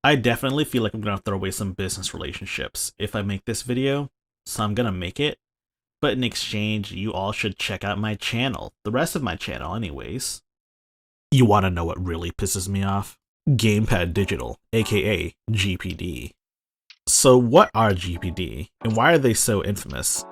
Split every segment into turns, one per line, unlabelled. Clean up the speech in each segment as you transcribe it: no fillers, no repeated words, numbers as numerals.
I definitely feel like I'm gonna throw away some business relationships if I make this video, so I'm gonna make it. But in exchange, you all should check out my channel, the rest of my channel anyways. You wanna know what really pisses me off? Gamepad Digital, aka GPD. So what are GPD, and why are they so infamous?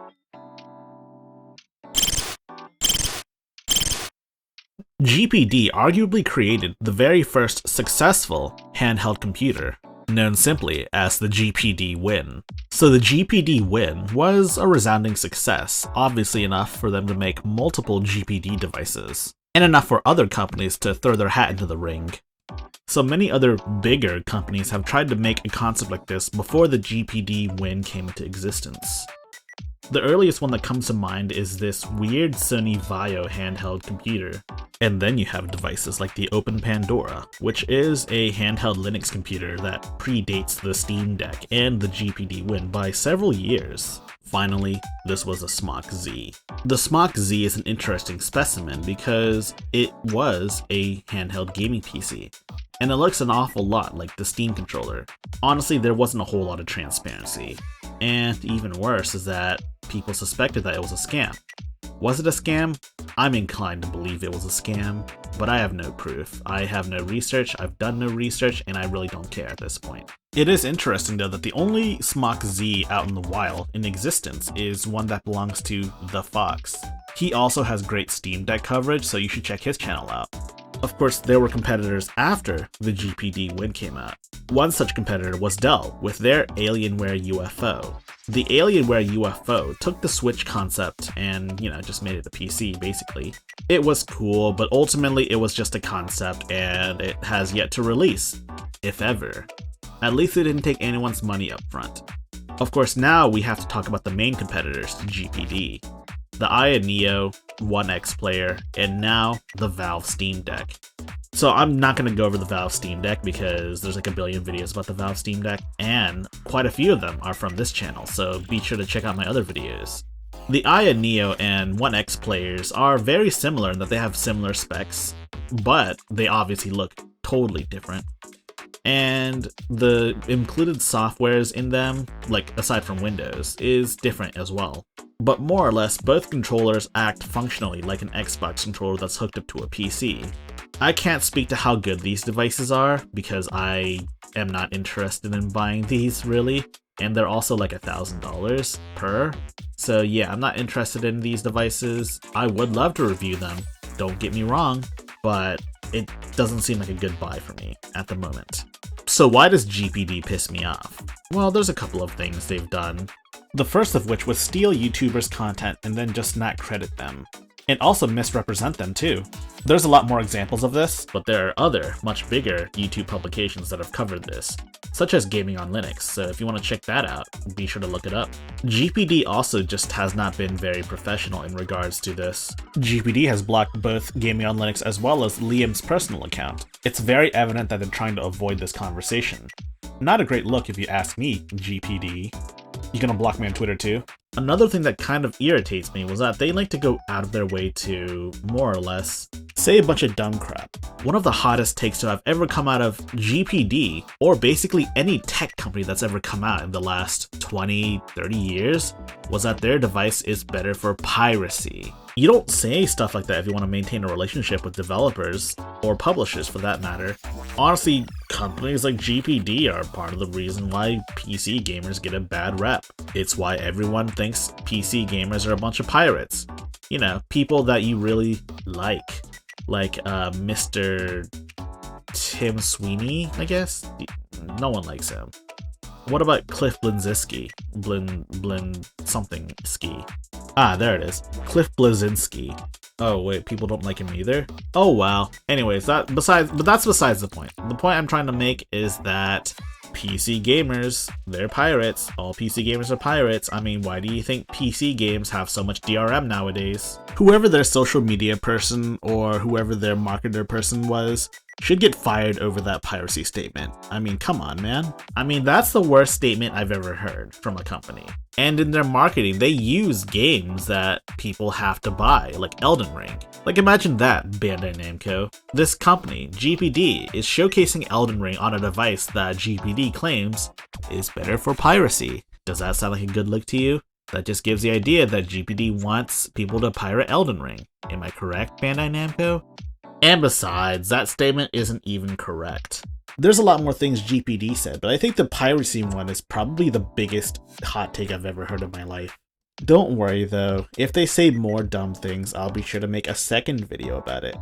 GPD arguably created the very first successful handheld computer, known simply as the GPD Win. So the GPD Win was a resounding success, obviously enough for them to make multiple GPD devices, and enough for other companies to throw their hat into the ring. So many other bigger companies have tried to make a concept like this before the GPD Win came into existence. The earliest one that comes to mind is this weird Sony Vaio handheld computer. And then you have devices like the Open Pandora, which is a handheld Linux computer that predates the Steam Deck and the GPD Win by several years. Finally, this was a Smock Z. The Smock Z is an interesting specimen because it was a handheld gaming PC, and it looks an awful lot like the Steam controller. Honestly, there wasn't a whole lot of transparency, and even worse is that people suspected that it was a scam. Was it a scam? I'm inclined to believe it was a scam, but I have no proof. I have no research, I've done no research, and I really don't care at this point. It is interesting though that the only Smock Z out in the wild in existence is one that belongs to The Fox. He also has great Steam Deck coverage, so you should check his channel out. Of course, there were competitors after the GPD Win came out. One such competitor was Dell with their Alienware UFO. The Alienware UFO took the Switch concept and, just made it a PC, basically. It was cool, but ultimately it was just a concept and it has yet to release, if ever. At least it didn't take anyone's money up front. Of course, now we have to talk about the main competitors to GPD. The Aya Neo, 1X player, and now the Valve Steam Deck. So I'm not going to go over the Valve Steam Deck because there's like a billion videos about the Valve Steam Deck, and quite a few of them are from this channel, so be sure to check out my other videos. The Aya Neo and 1X players are very similar in that they have similar specs, but they obviously look totally different. And the included softwares in them, like aside from Windows, is different as well. But more or less, both controllers act functionally like an Xbox controller that's hooked up to a PC. I can't speak to how good these devices are, because I am not interested in buying these, really, and they're also like $1,000 per. So yeah, I'm not interested in these devices. I would love to review them, don't get me wrong, but it doesn't seem like a good buy for me at the moment. So why does GPD piss me off? Well, there's a couple of things they've done. The first of which was steal YouTubers' content and then just not credit them. And also misrepresent them too. There's a lot more examples of this, but there are other, much bigger YouTube publications that have covered this, such as Gaming on Linux, so if you want to check that out, be sure to look it up. GPD also just has not been very professional in regards to this. GPD has blocked both Gaming on Linux as well as Liam's personal account. It's very evident that they're trying to avoid this conversation. Not a great look if you ask me, GPD. You gonna block me on Twitter too? Another thing that kind of irritates me was that they like to go out of their way to, more or less, say a bunch of dumb crap. One of the hottest takes to have ever come out of GPD, or basically any tech company that's ever come out in the last 20, 30 years, was that their device is better for piracy. You don't say stuff like that if you want to maintain a relationship with developers, or publishers for that matter. Honestly, companies like GPD are part of the reason why PC gamers get a bad rep. It's why everyone thinks PC gamers are a bunch of pirates. People that you really like Mr. Tim Sweeney, I guess? No one likes him. What about Cliff Bleszinski? Something ski. Ah, there it is. Cliff Bleszinski. Oh wait, people don't like him either? Oh wow. Anyways, that's besides the point. The point I'm trying to make is that PC gamers, they're pirates. All PC gamers are pirates. I mean, why do you think PC games have so much DRM nowadays? Whoever their social media person or whoever their marketer person was, should get fired over that piracy statement. I mean, come on, man. I mean, that's the worst statement I've ever heard from a company. And in their marketing, they use games that people have to buy, like Elden Ring. Like, imagine that, Bandai Namco. This company, GPD, is showcasing Elden Ring on a device that GPD claims is better for piracy. Does that sound like a good look to you? That just gives the idea that GPD wants people to pirate Elden Ring. Am I correct, Bandai Namco? And besides, that statement isn't even correct. There's a lot more things GPD said, but I think the piracy one is probably the biggest hot take I've ever heard in my life. Don't worry though, if they say more dumb things, I'll be sure to make a second video about it.